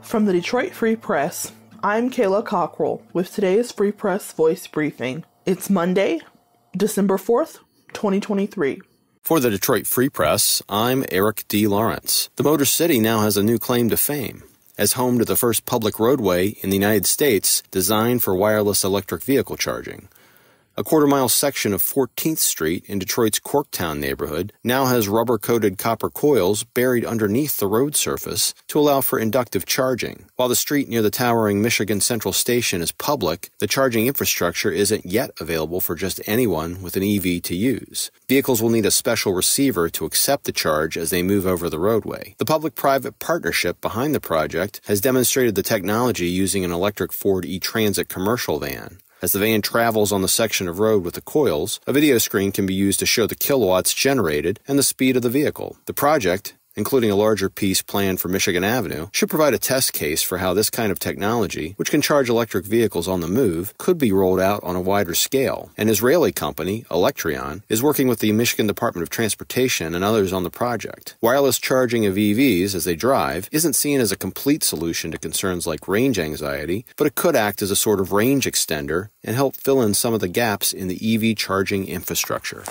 From the Detroit Free Press, I'm Kayla Cockrell with today's Free Press Voice Briefing. It's Monday, December 4th, 2023. For the Detroit Free Press, I'm Eric D. Lawrence. The Motor City now has a new claim to fame. As home to the first public roadway in the United States designed for wireless electric vehicle charging. A quarter-mile section of 14th Street in Detroit's Corktown neighborhood now has rubber-coated copper coils buried underneath the road surface to allow for inductive charging. While the street near the towering Michigan Central Station is public, the charging infrastructure isn't yet available for just anyone with an EV to use. Vehicles will need a special receiver to accept the charge as they move over the roadway. The public-private partnership behind the project has demonstrated the technology using an electric Ford E-Transit commercial van. As the van travels on the section of road with the coils, a video screen can be used to show the kilowatts generated and the speed of the vehicle. The project, including a larger piece planned for Michigan Avenue, should provide a test case for how this kind of technology, which can charge electric vehicles on the move, could be rolled out on a wider scale. An Israeli company, Electrion, is working with the Michigan Department of Transportation and others on the project. Wireless charging of EVs as they drive isn't seen as a complete solution to concerns like range anxiety, but it could act as a sort of range extender and help fill in some of the gaps in the EV charging infrastructure.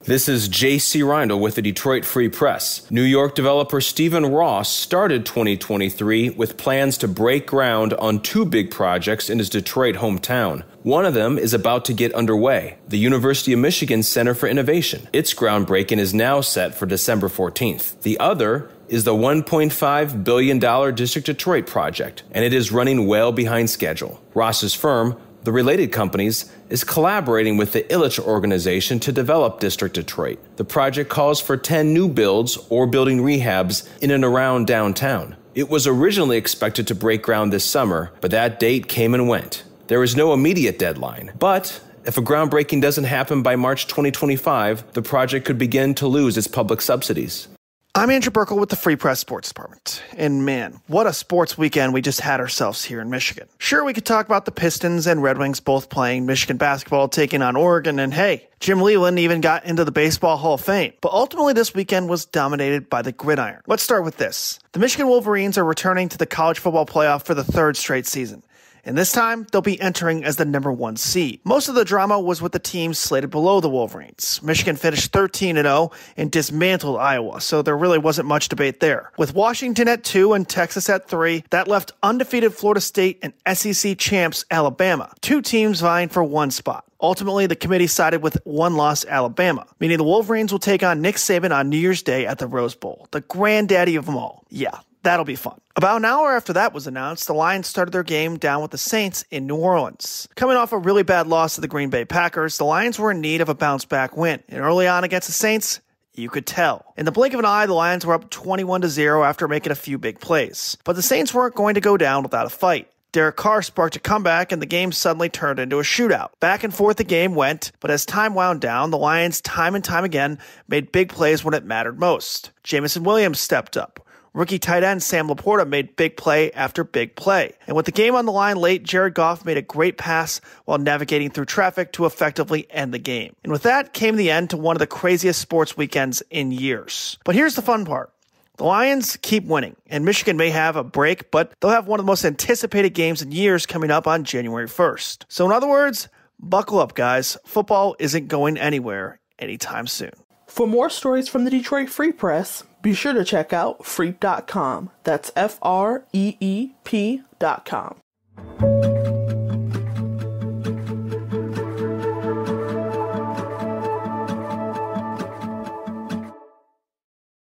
This is J.C. Reindl with the Detroit Free Press. New York developer Stephen Ross started 2023 with plans to break ground on two big projects in his Detroit hometown. One of them is about to get underway, the University of Michigan Center for Innovation. Its groundbreaking is now set for December 14th. The other is the $1.5 billion District Detroit project, and it is running well behind schedule. Ross's firm, The Related Companies, is collaborating with the Ilitch organization to develop District Detroit. The project calls for 10 new builds or building rehabs in and around downtown. It was originally expected to break ground this summer, but that date came and went. There is no immediate deadline, but if a groundbreaking doesn't happen by March 2025, the project could begin to lose its public subsidies. I'm Andrew Burkle with the Free Press Sports Department. And man, what a sports weekend we just had ourselves here in Michigan. Sure, we could talk about the Pistons and Red Wings both playing, Michigan basketball taking on Oregon, and hey, Jim Leyland even got into the Baseball Hall of Fame. But ultimately, this weekend was dominated by the gridiron. Let's start with this. The Michigan Wolverines are returning to the college football playoff for the third straight season. And this time, they'll be entering as the number 1 seed. Most of the drama was with the teams slated below the Wolverines. Michigan finished 13-0 and dismantled Iowa, so there really wasn't much debate there. With Washington at 2 and Texas at 3, that left undefeated Florida State and SEC champs Alabama, two teams vying for one spot. Ultimately, the committee sided with one-loss Alabama, meaning the Wolverines will take on Nick Saban on New Year's Day at the Rose Bowl, the granddaddy of them all. Yeah, that'll be fun. About an hour after that was announced, the Lions started their game down with the Saints in New Orleans. Coming off a really bad loss to the Green Bay Packers, the Lions were in need of a bounce-back win, and early on against the Saints, you could tell. In the blink of an eye, the Lions were up 21-0 after making a few big plays. But the Saints weren't going to go down without a fight. Derek Carr sparked a comeback, and the game suddenly turned into a shootout. Back and forth the game went, but as time wound down, the Lions time and time again made big plays when it mattered most. Jameson Williams stepped up. Rookie tight end Sam Laporta made big play after big play. And with the game on the line late, Jared Goff made a great pass while navigating through traffic to effectively end the game. And with that came the end to one of the craziest sports weekends in years. But here's the fun part. The Lions keep winning, and Michigan may have a break, but they'll have one of the most anticipated games in years coming up on January 1st. So in other words, buckle up, guys. Football isn't going anywhere anytime soon. For more stories from the Detroit Free Press, be sure to check out freep.com. That's FREEP.com.